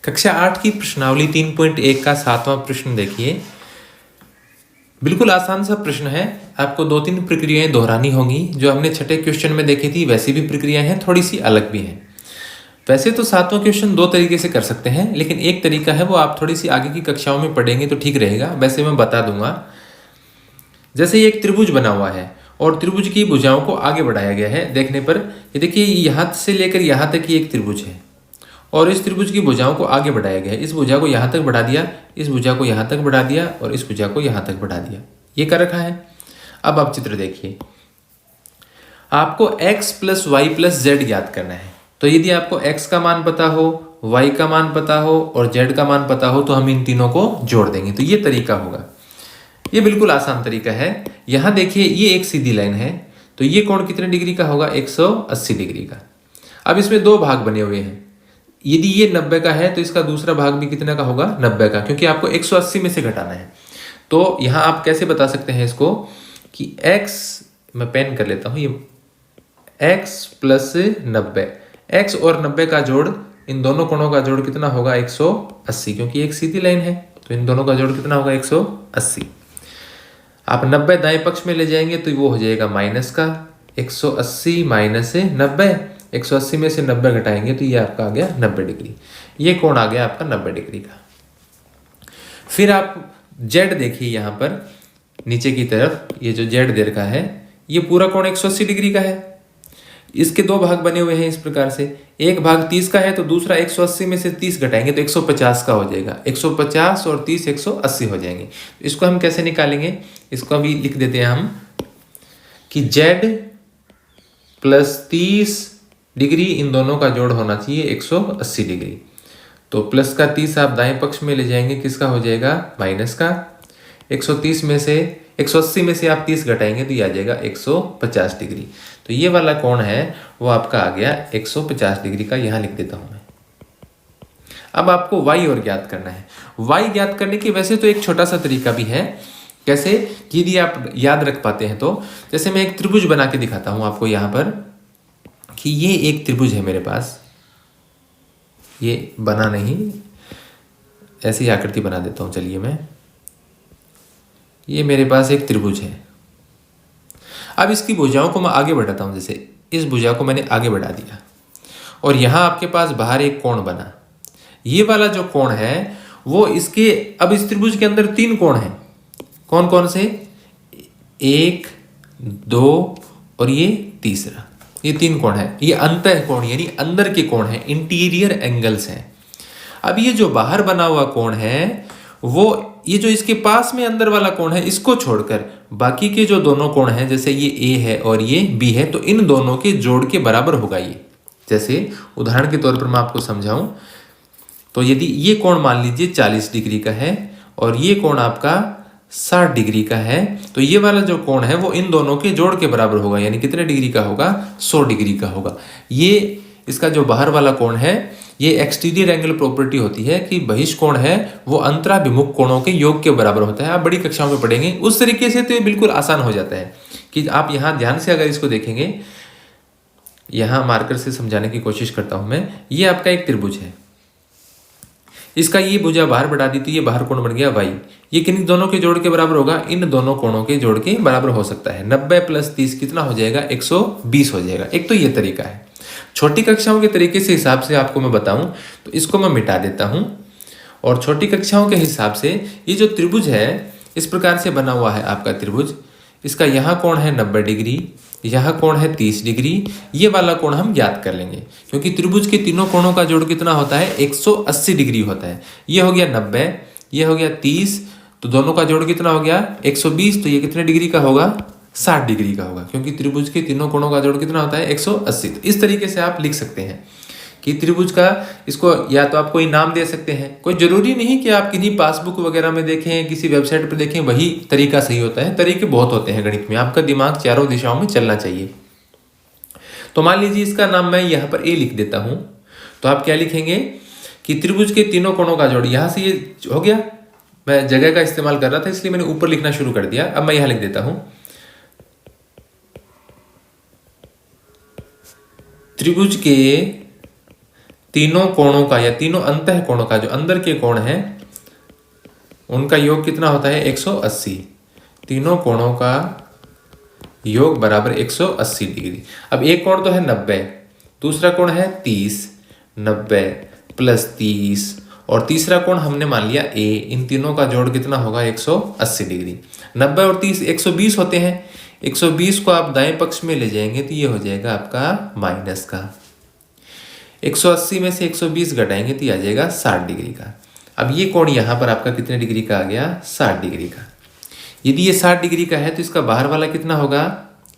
कक्षा 8 की प्रश्नावली 3.1 का 7वां प्रश्न देखिए। बिल्कुल आसान सा प्रश्न है। आपको 2-3 प्रक्रियाएं दोहरानी होंगी जो हमने छठे क्वेश्चन में देखी थी, वैसी भी प्रक्रियाएं हैं, थोड़ी सी अलग भी हैं। वैसे तो 7वां क्वेश्चन 2 तरीके से कर सकते हैं, लेकिन एक तरीका है वो आप थोड़ी सी आगे की कक्षाओं में पढ़ेंगे तो ठीक रहेगा। वैसे मैं बता दूंगा। जैसे ये एक त्रिभुज बना हुआ है और त्रिभुज की भुजाओं को आगे बढ़ाया गया है। देखने पर ये देखिए, यहाँ से लेकर यहाँ तक ये एक त्रिभुज है और इस त्रिभुज की भुजाओं को आगे बढ़ाया गया है। इस भुजा को यहाँ तक बढ़ा दिया, इस भुजा को यहाँ तक बढ़ा दिया और इस भुजा को यहाँ तक बढ़ा दिया। ये कर रखा है। अब आप चित्र देखिए। आपको x plus Y plus Z याद करना है। तो यदि आपको x का मान पता हो, y का मान पता हो और z का मान पता हो तो हम इन तीनों को जोड़ देंगे। तो ये तरीका होगा। ये बिल्कुल आसान तरीका है। यहाँ देखिए, ये एक सीधी लाइन है तो ये कोण कितने डिग्री का होगा? 180 डिग्री का। अब इसमें दो भाग बने हुए हैं। यदि ये 90 का है तो इसका दूसरा भाग भी कितने का होगा? 90 का, क्योंकि आपको 180 में से घटाना है। तो यहाँ आप कैसे बता सकते हैं इसको कि x, मैं पेन कर लेता हूँ, ये x प्लस 90, x और 90 का जोड़, इन दोनों कोणों का जोड़ कितना होगा? 180, क्योंकि एक सीधी लाइन है तो इन दोनों का जोड़ कितना होगा? 180। आप 90 दाएं पक्ष में ले जाएंगे तो वो हो जाएगा माइनस का 180 माइनस 90। 180 में से 90 घटाएंगे तो ये आपका आ गया 90 डिग्री। ये कोण आ गया आपका 90 डिग्री का। फिर आप z देखिए, यहाँ पर नीचे की तरफ ये जो z दे रखा है, ये पूरा कोण 180 डिग्री का है। इसके दो भाग बने हुए हैं इस प्रकार से। एक भाग 30 का है तो दूसरा 180 में से 30 घटाएंगे तो 150 का हो जाएगा। 150 और 30 180 हो जाएंगे। तो इसको हम कैसे निकालेंगे? इसको अभी लिख देते हैं हम कि z प्लस 30 डिग्री, इन दोनों का जोड़ होना चाहिए 180 डिग्री। तो प्लस का 30 आप दाएं पक्ष में ले जाएंगे, किसका हो जाएगा? माइनस का। 130 में से 180 में से आप 30 घटाएंगे तो ये आ जाएगा 150 डिग्री। तो ये वाला कोण है वो आपका आ गया 150 डिग्री का। यहाँ लिख देता हूं मैं। अब आपको y और ज्ञात करना है। y ज्ञात करने की वैसे तो एक छोटा सा तरीका भी है। कैसे? यदि आप याद रख पाते हैं तो जैसे मैं एक त्रिभुज बना के दिखाता हूं आपको यहाँ पर कि ये एक त्रिभुज है मेरे पास। ये बना नहीं, ऐसी आकृति बना देता हूं। चलिए, मैं, ये मेरे पास एक त्रिभुज है। अब इसकी भुजाओं को मैं आगे बढ़ाता हूं। जैसे इस भुजा को मैंने आगे बढ़ा दिया और यहां आपके पास बाहर एक कोण बना। ये वाला जो कोण है वो इसके, अब इस त्रिभुज के अंदर 3 कोण हैं। कौन कौन से? 1, 2 और ये तीसरा। ये 3 कोण है। ये अंतः कोण यानी अंदर के कोण है, इंटीरियर एंगल्स हैं। अब ये जो बाहर बना हुआ कोण है वो, ये जो इसके पास में अंदर वाला कोण है, इसको छोड़कर बाकी के जो दोनों कोण हैं, जैसे ये A है और ये B है, तो इन दोनों के जोड़ के बराबर होगा ये। जैसे उदाहरण के तौर पर मैं आपको समझाऊं तो यदि ये कोण मान लीजिए 40 डिग्री का है और ये कोण आपका 60 डिग्री का है, तो ये वाला जो कोण है वो इन दोनों के जोड़ के बराबर होगा। यानी कितने डिग्री का होगा? 100 डिग्री का होगा। ये इसका जो बाहर वाला कोण है, ये एक्सटीरियर एंगल प्रॉपर्टी होती है कि बहिष्कोण है वो अंतराभिमुख कोणों के योग के बराबर होता है। आप बड़ी कक्षाओं में पढ़ेंगे उस तरीके से। तो ये बिल्कुल आसान हो जाता है कि आप यहाँ ध्यान से अगर इसको देखेंगे, यहाँ मार्कर से समझाने की कोशिश करता हूं मैं। ये आपका एक त्रिभुज है, इसका ये भुजा बाहर बढ़ा दी तो ये बाहर कोण बन गया y। ये किन दोनों के जोड़ के बराबर होगा? इन दोनों कोणों के जोड़ के बराबर हो सकता है। 90 प्लस 30 कितना हो जाएगा? 120 हो जाएगा। एक तो ये तरीका है। छोटी कक्षाओं के तरीके से हिसाब से आपको मैं बताऊं तो इसको मैं मिटा देता हूं। और छोटी कक्षाओं के हिसाब से ये जो त्रिभुज है इस प्रकार से बना हुआ है आपका त्रिभुज। इसका यहाँ कोण है 90 डिग्री, यहाँ कोण है 30 डिग्री। ये वाला कोण हम ज्ञात कर लेंगे क्योंकि त्रिभुज के तीनों कोणों का जोड़ कितना होता है? 180 डिग्री होता है। ये हो गया 90, ये हो गया 30, तो दोनों का जोड़ कितना हो गया? 120। तो ये कितने डिग्री का होगा? 60 डिग्री का होगा, क्योंकि त्रिभुज के तीनों कोणों का जोड़ कितना होता है? 180। तो इस तरीके से आप लिख सकते हैं कि त्रिभुज का, इसको या तो आप कोई नाम दे सकते हैं। कोई जरूरी नहीं कि आप किन्हीं पासबुक वगैरह में देखें, किसी वेबसाइट पर देखें वही तरीका सही होता है। तरीके बहुत होते हैं गणित में। आपका दिमाग चारों दिशाओं में चलना चाहिए। तो मान लीजिए इसका नाम मैं यहाँ पर A लिख देता हूं, तो आप क्या लिखेंगे कि त्रिभुज के तीनों कोणों का जोड़। यहां से ये हो गया, मैं जगह का इस्तेमाल कर रहा था इसलिए मैंने ऊपर लिखना शुरू कर दिया। अब मैं यहां लिख देता हूं त्रिभुज के तीनों कोणों का या तीनों अंतः कोणों का, जो अंदर के कोण हैं उनका योग कितना होता है 180। तीनों कोणों का योग बराबर 180 डिग्री। अब एक कोण तो है 90, दूसरा कोण है 30, 90 प्लस 30 और तीसरा कोण हमने मान लिया ए। इन तीनों का जोड़ कितना होगा 180 डिग्री। 90 और 30 120 होते हैं। 120 को आप दाएं पक्ष में ले जाएंगे तो ये हो जाएगा आपका माइनस का। 180 में से 120 घटाएंगे तो ये आ जाएगा 60 डिग्री का। अब ये कोण यहाँ पर आपका कितने डिग्री का आ गया 60 डिग्री का। यदि ये 60 डिग्री का है तो इसका बाहर वाला कितना होगा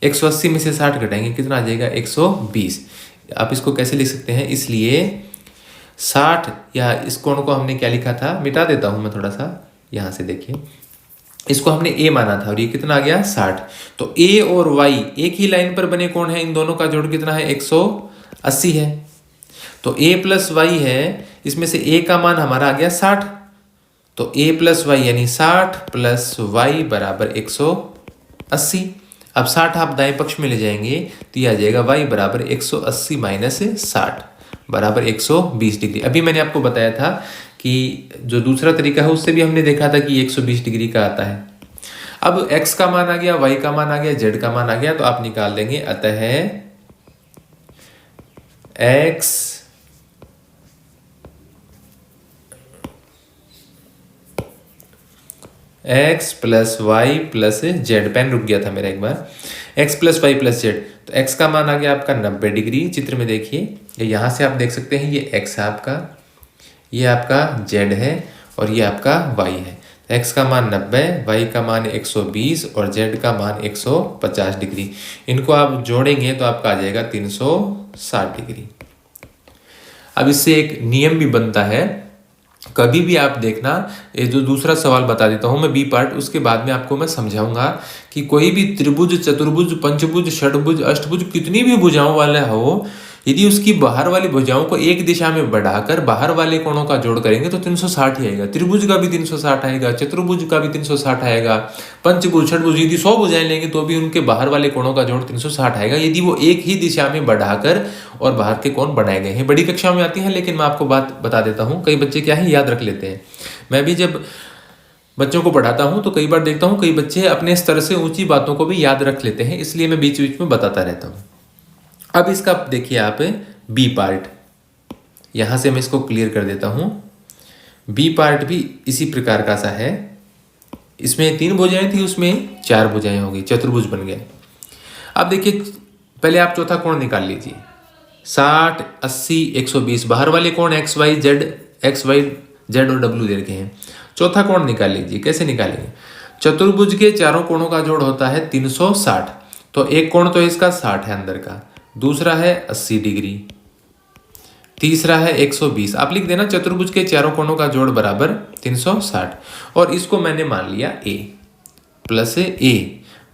180 में से 60 घटाएंगे कितना आ जाएगा 120। आप इसको कैसे लिख सकते हैं, इसलिए 60 या इस कोण को हमने क्या लिखा था, मिटा देता हूं मैं थोड़ा सा, यहां से देखिए इसको हमने a माना था और ये कितना आ गया 60। तो a और y एक ही लाइन पर बने कोण है, इन दोनों का जोड़ कितना है 180 है। तो a प्लस वाई है, इसमें से a का मान हमारा आ गया 60। तो a प्लस वाई यानी 60 प्लस वाई बराबर 180। अब 60 आप दाएं पक्ष में ले जाएंगे तो ये आ जाएगा y बराबर 180 माइनस 60 बराबर 120 डिग्री। अभी मैंने आपको बताया था कि जो दूसरा तरीका है उससे भी हमने देखा था कि 120 डिग्री का आता है। अब x का मान आ गया, y का मान आ गया, z का मान आ गया, तो आप निकाल देंगे। अतः x plus Y plus Z, pen रुक गया था मेरा एक बार, x plus Y plus Z. तो x का मान आ गया आपका 90 डिग्री। चित्र में देखिए यहाँ से आप देख सकते हैं ये x है आपका, ये आपका z है और ये आपका y है। तो x का मान 90, y का मान 120 और z का मान 150 डिग्री। इनको आप जोड़ेंगे तो आपका आ जाएगा 360 डिग्री। अब इससे एक नियम भी बनता है, कभी भी आप देखना, ये जो दूसरा सवाल बता देता हूं मैं बी पार्ट, उसके बाद में आपको मैं समझाऊंगा कि कोई भी त्रिभुज, चतुर्भुज, पंचभुज, षटभुज, अष्टभुज कितनी भी भुजाओं वाला हो, यदि उसकी बाहर वाली भुजाओं को एक दिशा में बढ़ाकर बाहर वाले कोणों का जोड़ करेंगे तो 360 ही आएगा। त्रिभुज का भी 360 आएगा, चतुर्भुज का भी 360 आएगा, पंचभुज, षटभुज यदि 100 भुजाएं लेंगे तो भी उनके बाहर वाले कोणों का जोड़ 360 आएगा, यदि वो एक ही दिशा में बढ़ाकर और बाहर के कोण बनाए गए हैं। बड़ी कक्षा में आती है, लेकिन मैं आपको बात बता देता हूँ, कई बच्चे क्या है याद रख लेते हैं। मैं भी जब बच्चों को पढ़ाता हूँ तो कई बार देखता हूँ कई बच्चे अपने स्तर से ऊंची बातों को भी याद रख लेते हैं, इसलिए मैं बीच बीच में बताता रहता हूँ। अब इसका देखिए आप बी पार्ट, यहां से मैं इसको क्लियर कर देता हूं। बी पार्ट भी इसी प्रकार का सा है, इसमें 3 भुजाएं थी, उसमें 4 भुजाएं हो गई, चतुर्भुज बन गए। अब देखिए पहले आप चौथा कोण निकाल लीजिए, 60, 80, 120, बाहर वाले कोण एक्स वाई जेड और डब्ल्यू दे रखे हैं। चौथा कोण निकाल लीजिए। कैसे निकालेंगे, चतुर्भुज के चारों कोणों का जोड़ होता है 360। तो एक कोण तो इसका 60 है अंदर का, दूसरा है 80 डिग्री, तीसरा है 120। आप लिख देना चतुर्भुज के चारों कोणों का जोड़ बराबर 360 और इसको मैंने मान लिया a प्लस a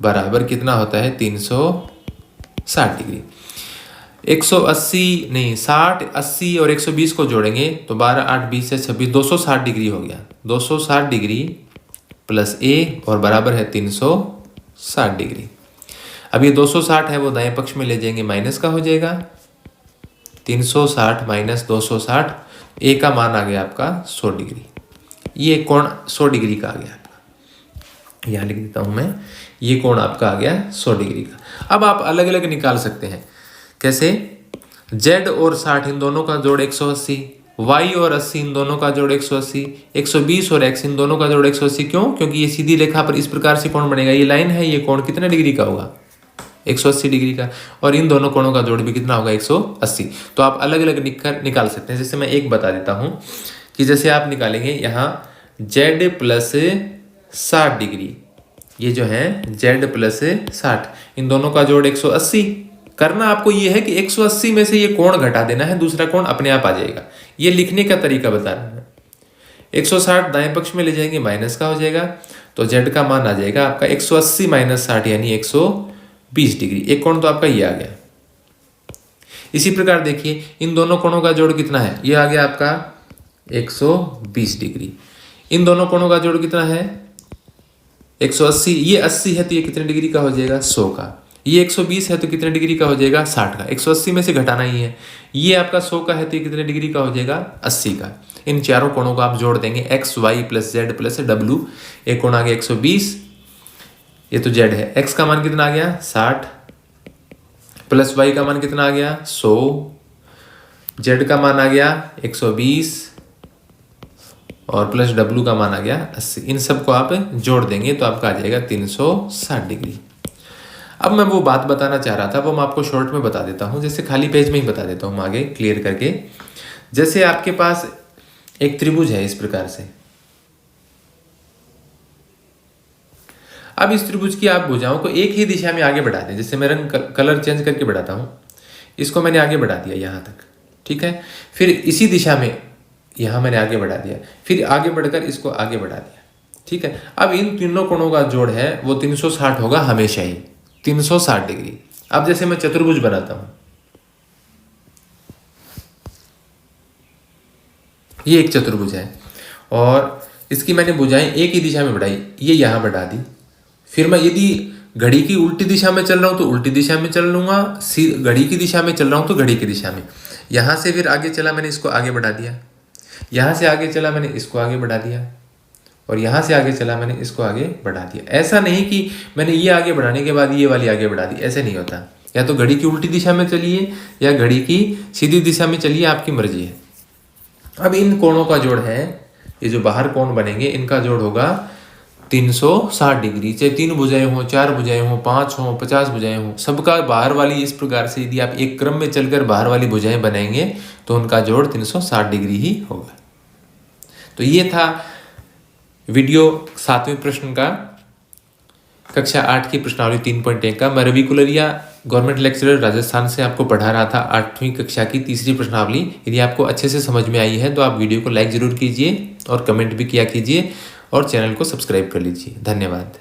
बराबर कितना होता है 360 डिग्री। 180 नहीं 60, 80 और 120 को जोड़ेंगे तो 12, 8, 20 से 26, 260 डिग्री हो गया। 260 डिग्री प्लस a और बराबर है 360 डिग्री। अब ये 260 है वो दाएं पक्ष में ले जाएंगे, माइनस का हो जाएगा। 360 माइनस 260, ए का मान आ गया आपका 100 डिग्री। ये कोण 100 डिग्री का आ गया आपका, यहाँ लिख देता हूँ मैं, ये कोण आपका आ गया 100 डिग्री का। अब आप अलग अलग निकाल सकते हैं। कैसे, z और 60 इन दोनों का जोड़ 180, y और 80 इन दोनों का जोड़ 180, 120 और x इन दोनों का जोड़ 180। क्यों? क्योंकि ये सीधी रेखा पर इस प्रकार से कोण बनेगा। ये लाइन है, ये कोण कितने डिग्री का होगा 180 डिग्री का, और इन दोनों कोणों का जोड़ भी कितना होगा 180। तो आप अलग अलग निकाल सकते हैं। जैसे मैं एक बता देता हूं कि जैसे आप निकालेंगे यहाँ z प्लस 60 डिग्री, ये जो है z प्लस 60 इन दोनों का जोड़ 180। करना आपको ये है कि 180 में से ये कोण घटा देना है, दूसरा कोण अपने आप आ जाएगा। ये लिखने का तरीका बता रहा है। 160 दाएं पक्ष में ले जाएंगे, माइनस का हो जाएगा, तो z का मान आ जाएगा आपका 180 माइनस 60 यानी 120 डिग्री। एक कोण तो आपका ये आ गया। इसी प्रकार देखिए इन दोनों कोणों का जोड़ कितना है, ये आ गया आपका 120 डिग्री। इन दोनों कोणों का जोड़ कितना है 180, ये 80 है तो ये कितने डिग्री का हो जाएगा 100 का। ये 120 है तो कितने डिग्री का हो जाएगा 60 का, 180 में से घटाना ही है। ये आपका 100 का है तो ये कितने डिग्री का हो जाएगा 80 का। इन चारों कोणों को आप जोड़ देंगे, X Y plus Z plus W. एक कोण आ गया 120, ये तो जेड है, एक्स का मान कितना आ गया 60 प्लस वाई का मान कितना आ गया 100, जेड का मान आ गया 120 और प्लस डब्ल्यू का मान आ गया 80। इन सबको आप जोड़ देंगे तो आपका आ जाएगा 360 डिग्री। अब मैं वो बात बताना चाह रहा था वो मैं आपको शॉर्ट में बता देता हूँ, जैसे खाली पेज में ही बता देता हूँ आगे क्लियर करके। जैसे आपके पास एक त्रिभुज है इस प्रकार से, अब इस त्रिभुज की आप भुजाओं को एक ही दिशा में आगे बढ़ा दें। जैसे मैं रंग कलर चेंज करके बढ़ाता हूँ, इसको मैंने आगे बढ़ा दिया यहाँ तक, ठीक है। फिर इसी दिशा में यहाँ मैंने आगे बढ़ा दिया, फिर आगे बढ़कर इसको आगे बढ़ा दिया, ठीक है। अब इन तीनों कोणों का जोड़ है वो 360 होगा हमेशा ही, 360 डिग्री। अब जैसे मैं चतुर्भुज बनाता हूँ, ये एक चतुर्भुज है और इसकी मैंने भुजाएं एक ही दिशा में बढ़ाई, ये यहाँ बढ़ा दी। फिर मैं यदि घड़ी की उल्टी दिशा में चल रहा हूँ तो उल्टी दिशा में चल लूंगा, घड़ी की दिशा में चल रहा हूँ तो घड़ी की दिशा में। यहाँ से फिर आगे चला मैंने इसको आगे बढ़ा दिया, यहाँ से आगे चला मैंने इसको आगे बढ़ा दिया और यहाँ से आगे चला मैंने इसको आगे बढ़ा दिया। ऐसा नहीं कि मैंने ये आगे बढ़ाने के बाद ये वाली आगे बढ़ा दी, ऐसे नहीं होता। या तो घड़ी की उल्टी दिशा में चलिए या घड़ी की सीधी दिशा में चलिए, आपकी मर्जी है। अब इन कोणों का जोड़ है, ये जो बाहर कोण बनेंगे इनका जोड़ होगा 360 डिग्री। चाहे 3 भुजाएं हो, 4 भुजाएं हो, 5 हो, 50 भुजाएं हो, सबका बाहर वाली इस प्रकार से यदि आप एक क्रम में चलकर बाहर वाली भुजाएं बनाएंगे तो उनका जोड़ 360 डिग्री ही होगा। तो ये था वीडियो 7वें प्रश्न का, कक्षा 8 की प्रश्नावली 3.1 का। मैं रवि कुलरिया गवर्नमेंट लेक्चरर राजस्थान से आपको पढ़ा रहा था 8वीं कक्षा की तीसरी प्रश्नावली। यदि आपको अच्छे से समझ में आई है तो आप वीडियो को लाइक जरूर कीजिए और कमेंट भी किया कीजिए और चैनल को सब्सक्राइब कर लीजिए। धन्यवाद।